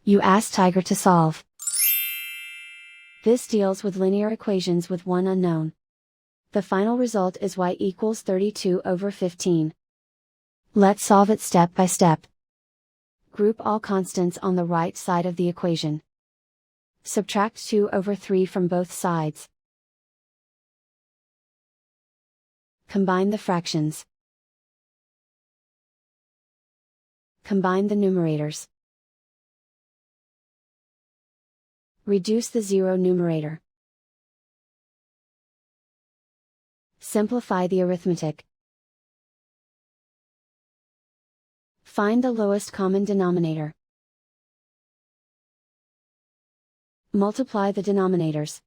You ask Tiger to solve. This deals with linear equations with one unknown. The final result is y equals 32/15. Let's solve it step by step. Group all constants on the right side of the equation. Subtract 2/3 from both sides. Combine the fractions. Combine the numerators. Reduce the zero numerator. Simplify the arithmetic. Find the lowest common denominator. Multiply the denominators.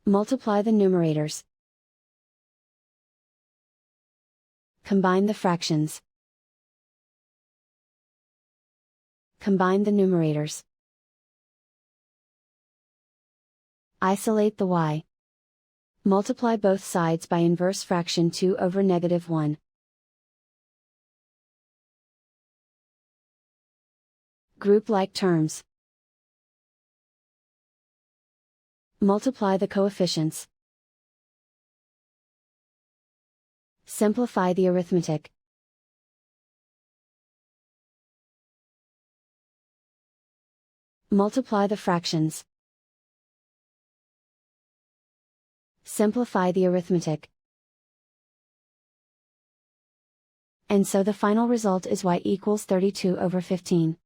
Multiply the numerators. Combine the fractions. Combine the numerators. Isolate the y. Multiply both sides by inverse fraction 2/1. Group like terms. Multiply the coefficients. Simplify the arithmetic. Multiply the fractions. Simplify the arithmetic. And so the final result is y equals 32/15.